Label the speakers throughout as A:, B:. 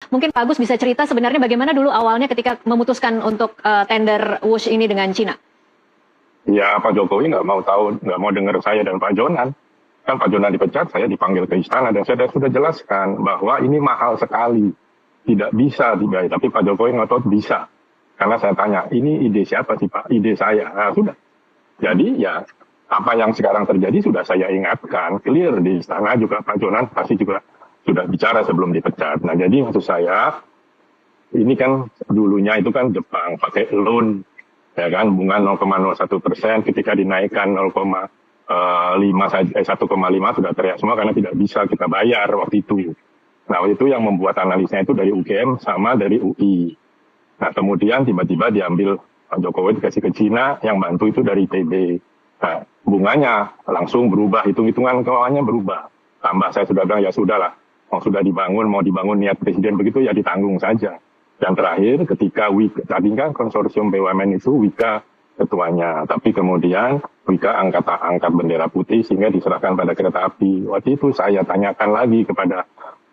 A: Mungkin Pak Agus bisa cerita sebenarnya bagaimana dulu awalnya ketika memutuskan untuk tender WUSH ini dengan Cina?
B: Ya, Pak Jokowi nggak mau tahu, nggak mau dengar saya dan Pak Jonan. Kan Pak Jonan dipecat, saya dipanggil ke istana dan saya sudah jelaskan bahwa ini mahal sekali, tidak bisa dibayar. Tapi Pak Jokowi ngotot bisa, karena saya tanya, ini ide siapa sih Pak? Ide saya. Nah, sudah. Jadi ya apa yang sekarang terjadi sudah saya ingatkan, clear di istana juga Pak Jonan pasti juga sudah bicara sebelum dipecat. Nah jadi maksud saya ini kan dulunya itu kan Jepang pakai loan, ya kan, bunga 0,01%, ketika dinaikkan 1,5 sudah teriak semua karena tidak bisa kita bayar waktu itu. Nah itu yang membuat analisnya itu dari UGM sama dari UI. Nah kemudian tiba-tiba diambil Pak Jokowi dikasih ke Cina, yang bantu itu dari ITB. Nah bunganya langsung berubah, hitung-hitungan keuangannya berubah. Tambah saya sudah bilang ya sudahlah, mau sudah dibangun, mau dibangun niat presiden begitu ya ditanggung saja. Dan terakhir ketika Wika, tadi kan konsorsium BUMN itu Wika ketuanya, tapi kemudian Wika angkat bendera putih sehingga diserahkan pada kereta api. Waktu itu saya tanyakan lagi kepada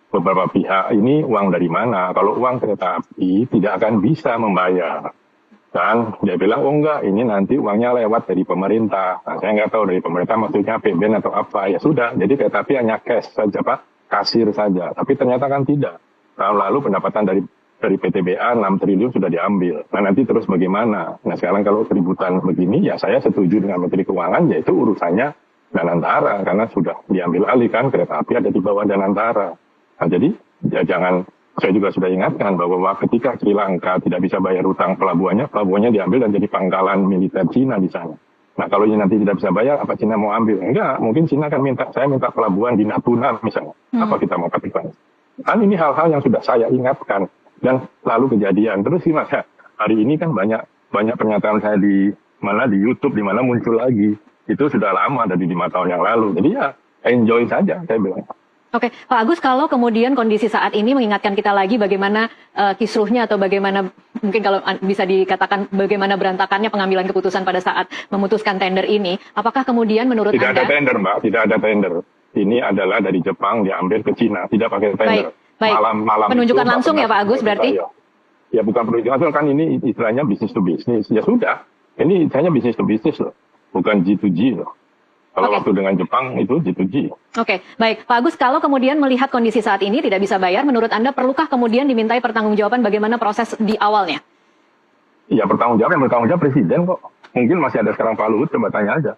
B: beberapa pihak, ini uang dari mana? Kalau uang kereta api tidak akan bisa membayar. Dan dia bilang, oh enggak, ini nanti uangnya lewat dari pemerintah. Nah, saya nggak tahu dari pemerintah maksudnya APBN atau apa. Ya sudah, jadi kereta api hanya cash saja Pak, kasir saja. Tapi ternyata kan tidak. Tahun lalu pendapatan dari PTBA 6 triliun sudah diambil. Nah nanti terus bagaimana? Nah sekarang kalau keributan begini, ya saya setuju dengan Menteri Keuangan, yaitu urusannya Danantara. Karena sudah diambil alih kan, kereta api ada di bawah Danantara. Nah jadi ya jangan, saya juga sudah ingatkan bahwa ketika Sri Lanka tidak bisa bayar utang pelabuhannya diambil dan jadi pangkalan militer Cina di sana. Nah kalau ini nanti tidak bisa bayar, apa Cina mau ambil? Enggak, mungkin Cina akan saya minta pelabuhan di Natuna misalnya. Apa kita mau katakan? Kan ini hal-hal yang sudah saya ingatkan. Dan lalu kejadian terus sih Mas, hari ini kan banyak pernyataan saya di YouTube, di mana muncul lagi, itu sudah lama dari 5 tahun yang lalu. Jadi ya enjoy saja saya bilang.
A: Oke, Pak Agus, kalau kemudian kondisi saat ini mengingatkan kita lagi bagaimana kisruhnya atau bagaimana mungkin kalau bisa dikatakan bagaimana berantakannya pengambilan keputusan pada saat memutuskan tender ini, apakah kemudian menurut
B: Anda? Tidak ada tender Mbak, tidak ada tender. Ini adalah dari Jepang diambil ke Cina, tidak pakai tender.
A: Baik.
B: Malam
A: penunjukan
B: itu,
A: langsung ya Pak Agus berarti?
B: Ya bukan penunjukan langsung, kan ini istilahnya bisnis to bisnis. Ya sudah, ini istilahnya bisnis to bisnis loh, bukan G2G loh. Kalau waktu dengan Jepang itu G2G.
A: Oke, baik. Pak Agus, kalau kemudian melihat kondisi saat ini tidak bisa bayar, menurut Anda perlukah kemudian dimintai pertanggungjawaban bagaimana proses di awalnya?
B: Ya yang bertanggung jawab Presiden kok. Mungkin masih ada sekarang Pak Luhut, coba tanya aja.